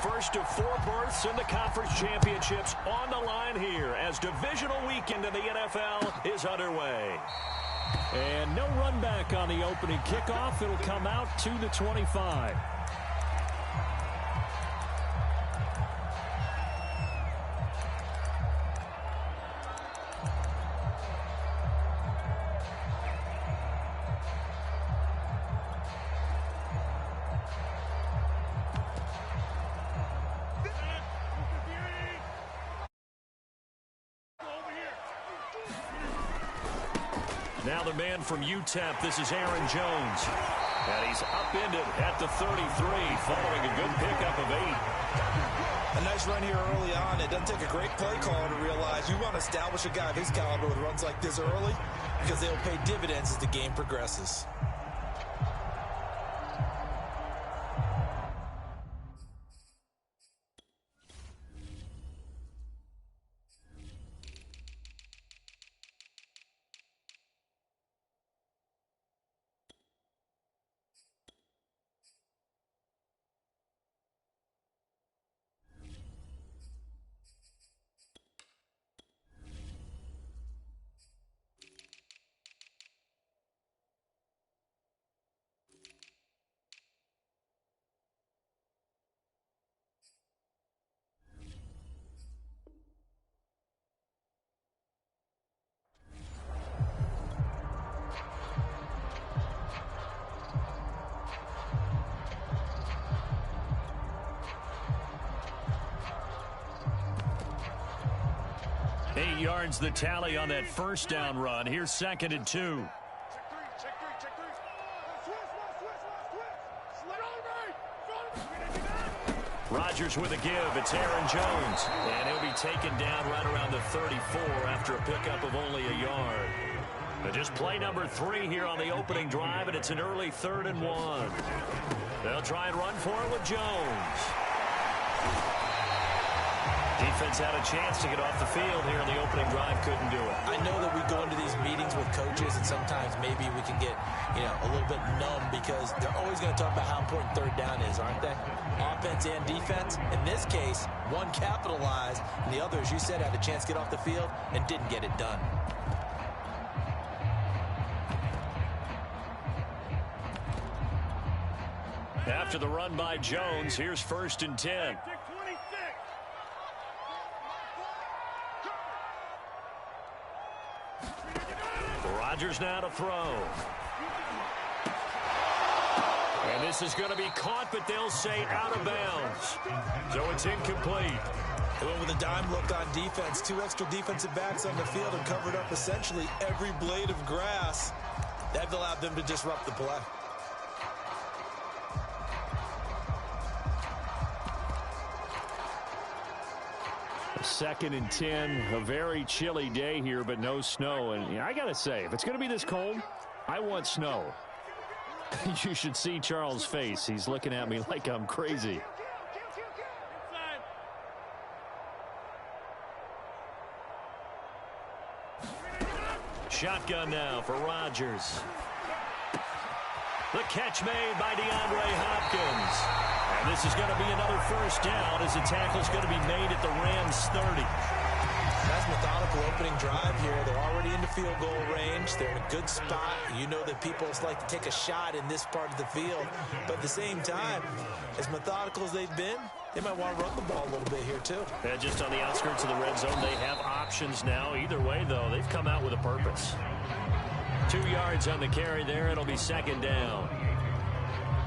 First of 4 berths in the conference championships on the line here as divisional weekend in the NFL is underway. And no run back on the opening kickoff. It'll come out to the 25. Now the man from UTEP, this is Aaron Jones. And he's upended at the 33 following a good pickup of 8. A nice run here early on. It doesn't take a great play caller to realize you want to establish a guy of his caliber with runs like this early because they'll pay dividends as the game progresses. Eight yards the tally on that first down run. Here's 2nd and 2. Rodgers with a give. It's Aaron Jones. And he'll be taken down right around the 34 after a pickup of only a yard. But just play number 3 here on the opening drive, and it's an early 3rd and 1. They'll try and run for it with Jones. Defense had a chance to get off the field here in the opening drive, couldn't do it. I know that we go into these meetings with coaches, and sometimes maybe we can get, a little bit numb because they're always going to talk about how important 3rd down is, aren't they? Offense and defense. In this case, one capitalized, and the other, as you said, had a chance to get off the field and didn't get it done. After the run by Jones, here's 1st and 10. Rodgers now to throw. And this is going to be caught, but they'll say out of bounds. So it's incomplete. They went with a dime look on defense. 2 extra defensive backs on the field and covered up essentially every blade of grass. That allowed them to disrupt the play. Second and 10, a very chilly day here, but no snow. And I got to say, if it's going to be this cold, I want snow. You should see Charles' face. He's looking at me like I'm crazy. Shotgun now for Rodgers. The catch made by DeAndre Hopkins. And this is going to be another 1st down as the tackle's going to be made at the Rams 30. Nice methodical opening drive here. They're already into field goal range. They're in a good spot. You know that people like to take a shot in this part of the field. But at the same time, as methodical as they've been, they might want to run the ball a little bit here too. And just on the outskirts of the red zone, they have options now. Either way, though, they've come out with a purpose. 2 yards on the carry there. It'll be 2nd down.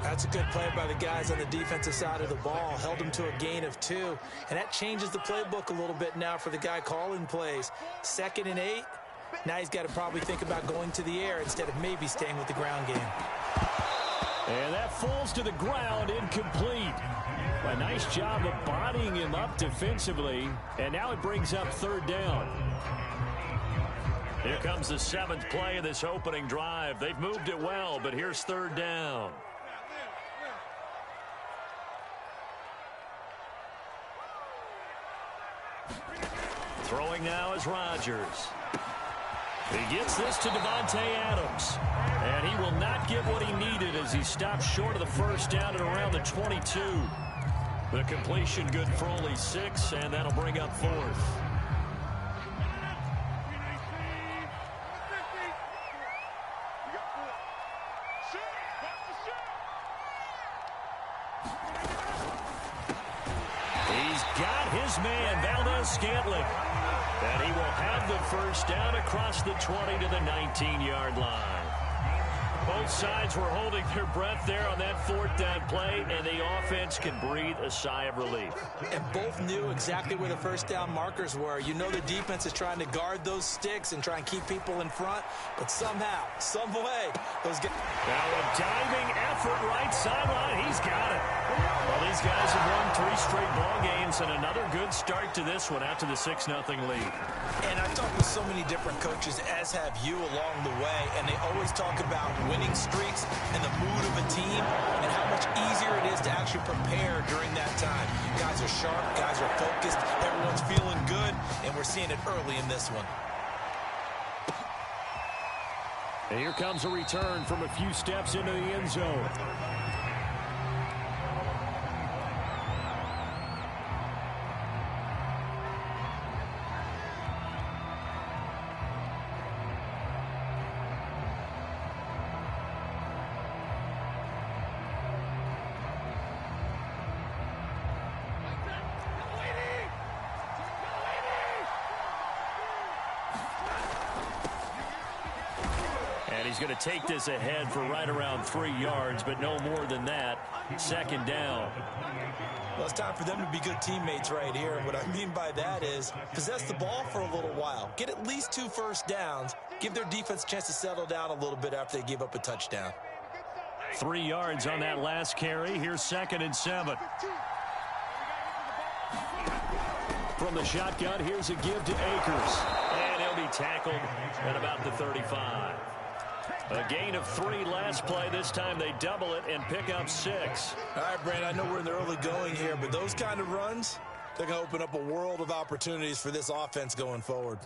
That's a good play by the guys on the defensive side of the ball. Held them to a gain of 2. And that changes the playbook a little bit now for the guy calling plays. 2nd and 8. Now he's got to probably think about going to the air instead of maybe staying with the ground game. And that falls to the ground, incomplete. A nice job of bodying him up defensively. And now it brings up 3rd down. Here comes the 7th play of this opening drive. They've moved it well, but here's 3rd down. Throwing now is Rodgers. He gets this to Davante Adams. And he will not get what he needed as he stops short of the 1st down at around the 22. The completion good for only 6, and that'll bring up 4th. He's got his man, Valdes-Scantling. And he will have the first down across the 20 to the 19-yard line. Both sides were holding their breath there on that 4th down play, and the offense can breathe a sigh of relief. And both knew exactly where the first down markers were. You know the defense is trying to guard those sticks and try and keep people in front, but somehow, some way, those guys... Now a diving effort right sideline. He's got it. Well, these guys have won 3 straight ball games, and another good start to this one after the 6-0 lead. And I've talked with so many different coaches, as have you along the way, and they always talk about winning streaks and the mood of a team and how much easier it is to actually prepare during that time. Guys are sharp, guys are focused, everyone's feeling good, and we're seeing it early in this one. And here comes a return from a few steps into the end zone. And he's going to take this ahead for right around 3 yards, but no more than that. 2nd down. Well, it's time for them to be good teammates right here. And what I mean by that is possess the ball for a little while. Get at least 2 first downs. Give their defense a chance to settle down a little bit after they give up a touchdown. 3 yards on that last carry. Here's 2nd and 7. From the shotgun, here's a give to Akers. And he'll be tackled at about the 35. A gain of 3 last play. This time they double it and pick up 6. All right, Brandon, I know we're in the early going here, but those kind of runs, they're going to open up a world of opportunities for this offense going forward.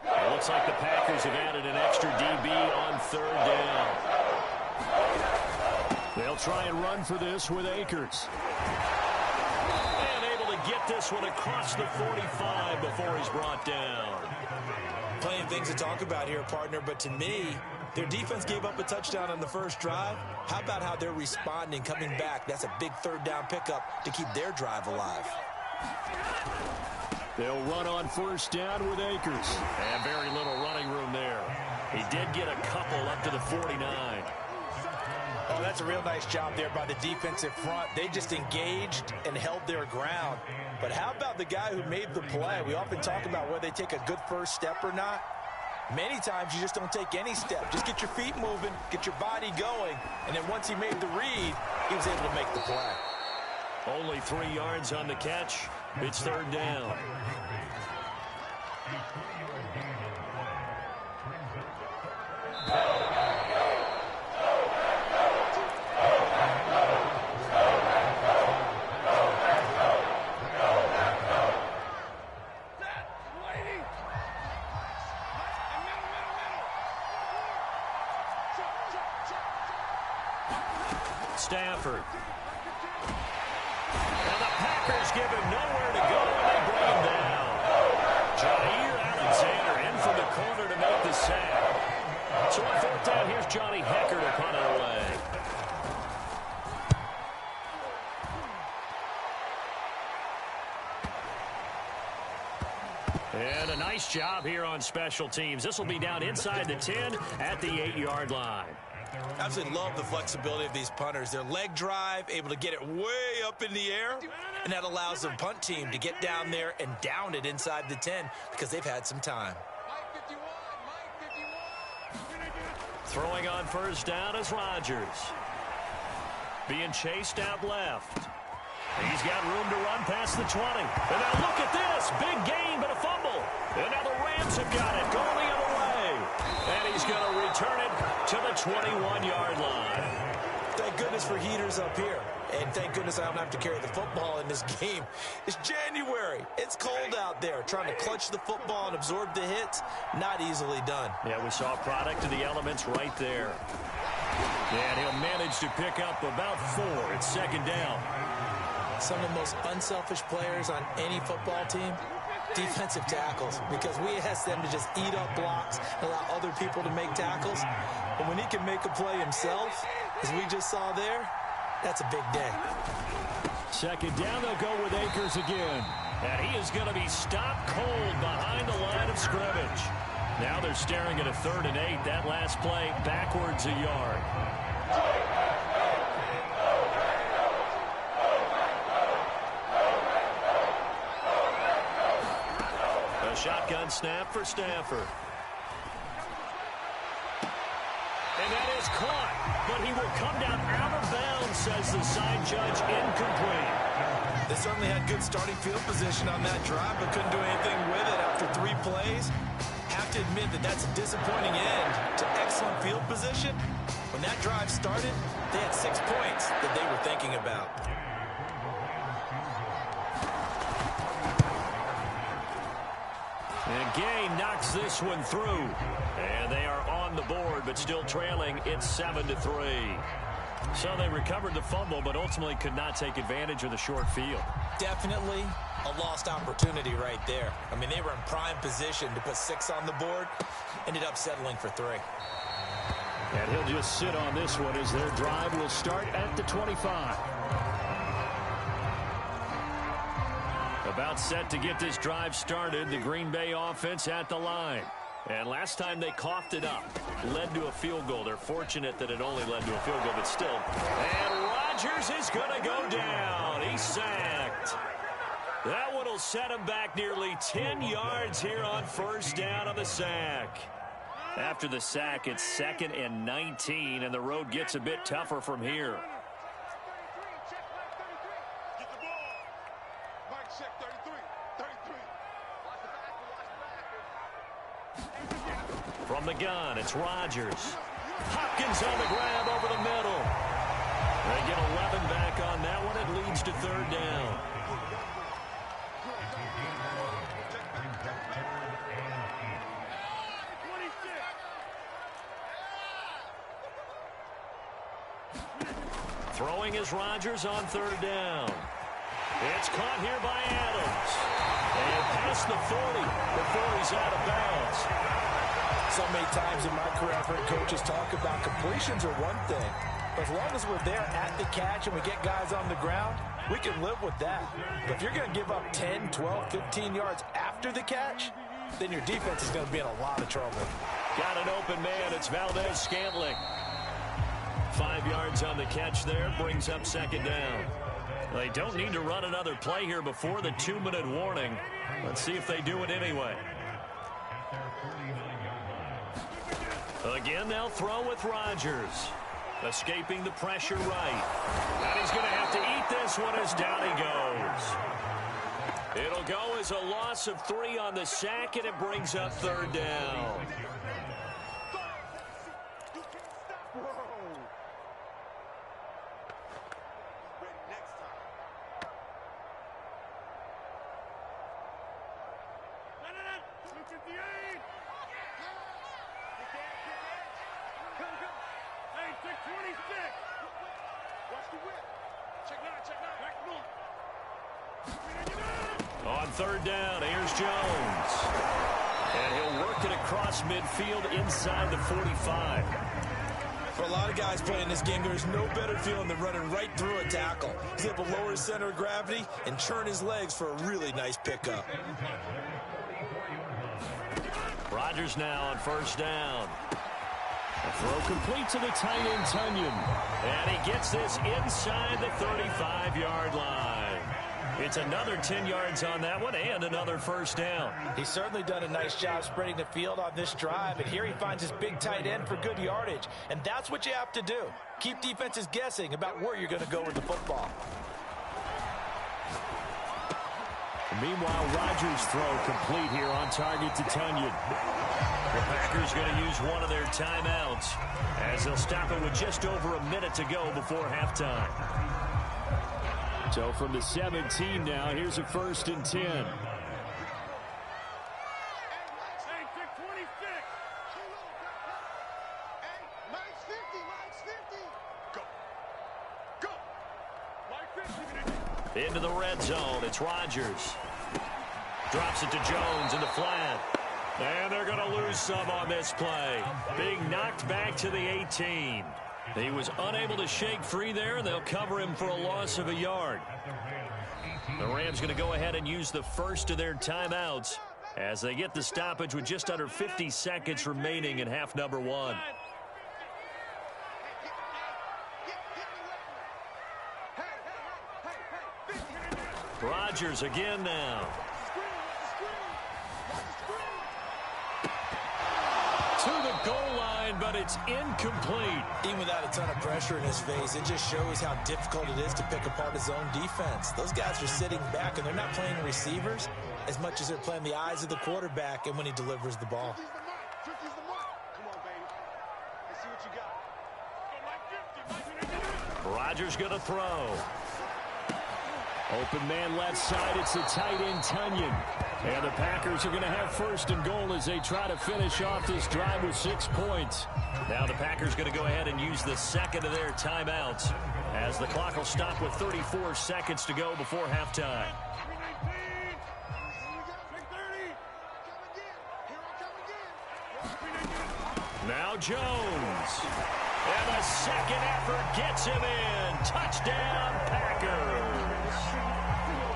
It looks like the Packers have added an extra DB on 3rd down. They'll try and run for this with Akers. And able to get this one across the 45 before he's brought down. Plenty of things to talk about here, partner, but to me, their defense gave up a touchdown on the first drive. How about how they're responding, coming back? That's a big 3rd down pickup to keep their drive alive. They'll run on 1st down with Akers. And very little running room there. He did get a couple up to the 49. Oh, that's a real nice job there by the defensive front. They just engaged and held their ground. But how about the guy who made the play? We often talk about whether they take a good first step or not. Many times you just don't take any step. Just get your feet moving, get your body going, and then once he made the read, he was able to make the play. Only 3 yards on the catch. It's 3rd down. Stafford. And the Packers give him nowhere to go, and they bring him down. Jair Alexander in from the corner to make the sack. So on 4th down, here's Johnny Hekker to punt it away. And a nice job here on special teams. This will be down inside the 10 at the 8-yard line. Absolutely love the flexibility of these punters. Their leg drive, able to get it way up in the air, and that allows the punt team to get down there and down it inside the 10 because they've had some time. Throwing on 1st down is Rodgers. Being chased out left. He's got room to run past the 20. And now look at this. Big gain, but a fumble. And now the Rams have got it. Going the other way. And he's going to return it to the 21-yard line. Thank goodness for heaters up here. And thank goodness I don't have to carry the football in this game. It's January. It's cold out there. Trying to clutch the football and absorb the hits, not easily done. Yeah, we saw a product of the elements right there. And he'll manage to pick up about 4. It's second down. Some of the most unselfish players on any football team, defensive tackles, because we ask them to just eat up blocks, allow other people to make tackles. But when he can make a play himself, as we just saw there, that's a big day. Second down, they'll go with Akers again. And he is going to be stopped cold behind the line of scrimmage. Now they're staring at a 3rd and 8. That last play backwards a yard. A shotgun snap for Stafford. And that is caught, but he will come down out of bounds, says the side judge, incomplete. They certainly had good starting field position on that drive, but couldn't do anything with it after 3 plays. Have to admit that that's a disappointing end to excellent field position. When that drive started, they had 6 points that they were thinking about. And Gay knocks this one through. And they are on the board, but still trailing. It's 7-3. So they recovered the fumble, but ultimately could not take advantage of the short field. Definitely a lost opportunity right there. I mean, they were in prime position to put 6 on the board. Ended up settling for 3. And he'll just sit on this one as their drive will start at the 25. About set to get this drive started, the Green Bay offense at the line. And last time they coughed it up, led to a field goal. They're fortunate that it only led to a field goal, but still. And Rodgers is going to go down. He's sacked. That one will set him back nearly 10 yards here on first down on the sack. After the sack, it's 2nd and 19, and the road gets a bit tougher from here. From the gun, it's Rodgers. Hopkins on the grab over the middle. They get 11 back on that one. It leads to 3rd down. Throwing is Rodgers on 3rd down. It's caught here by Adams. And past the 40 before he's out of bounds. So many times in my career, I've heard coaches talk about completions are one thing. But as long as we're there at the catch and we get guys on the ground, we can live with that. But if you're going to give up 10, 12, 15 yards after the catch, then your defense is going to be in a lot of trouble. Got an open man. It's Valdez-Scantling. 5 yards on the catch there. Brings up 2nd down. They don't need to run another play here before the 2-minute warning. Let's see if they do it anyway. Again, they'll throw with Rodgers. Escaping the pressure right. And he's going to have to eat this one as down he goes. It'll go as a loss of 3 on the sack, and it brings up 3rd down. On 3rd down, here's Jones. And he'll work it across midfield inside the 45. For a lot of guys playing this game, there's no better feeling than running right through a tackle. He's able to lower his center of gravity and turn his legs for a really nice pickup. Rodgers now on 1st down. A throw complete to the tight end, Tunyon. And he gets this inside the 35-yard line. It's another 10 yards on that one and another 1st down. He's certainly done a nice job spreading the field on this drive, and here he finds his big tight end for good yardage. And that's what you have to do. Keep defenses guessing about where you're going to go with the football. Meanwhile, Rodgers' throw complete here on target to Tunyon. The Packers going to use one of their timeouts as they'll stop it with just over a minute to go before halftime. So from the 17 now, here's a 1st and 10. Into the red zone, it's Rodgers. Drops it to Jones in the flat. And they're going to lose some on this play. Being knocked back to the 18. He was unable to shake free there, and they'll cover him for a loss of a yard. The Rams going to go ahead and use the first of their timeouts as they get the stoppage with just under 50 seconds remaining in half number 1. Rodgers again now. To the goal line, but it's incomplete. Even without a ton of pressure in his face, it just shows how difficult it is to pick apart his own defense. Those guys are sitting back, and they're not playing receivers as much as they're playing the eyes of the quarterback and when he delivers the ball. Rodgers going to throw. Open man left side. It's the tight end, Tunyon. And the Packers are going to have first and goal as they try to finish off this drive with 6 points. Now the Packers going to go ahead and use the second of their timeouts as the clock will stop with 34 seconds to go before halftime. Now Jones. And a second effort gets him in. Touchdown, Packers.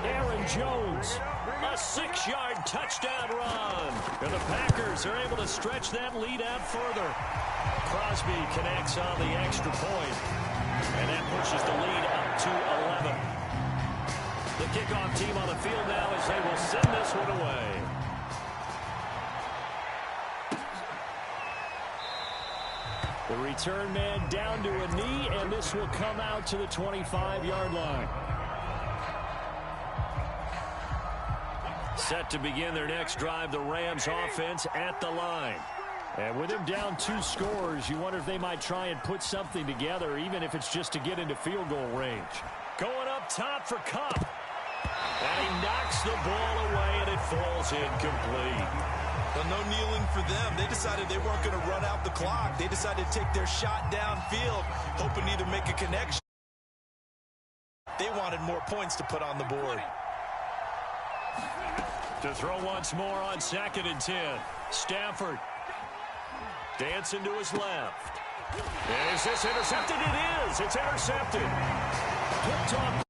Aaron Jones, a 6-yard touchdown run. And the Packers are able to stretch that lead out further. Crosby connects on the extra point, and that pushes the lead up to 11. The kickoff team on the field now as they will send this one away. The return man down to a knee, and this will come out to the 25-yard line. Set to begin their next drive, the Rams offense at the line. And with him down 2 scores, you wonder if they might try and put something together, even if it's just to get into field goal range. Going up top for Kupp. And he knocks the ball away, and it falls incomplete. Well, no kneeling for them. They decided they weren't going to run out the clock. They decided to take their shot downfield, hoping to either make a connection. They wanted more points to put on the board. To throw once more on 2nd and 10. Stafford. Dancing to his left. Is this intercepted? It is. It's intercepted. Picked off.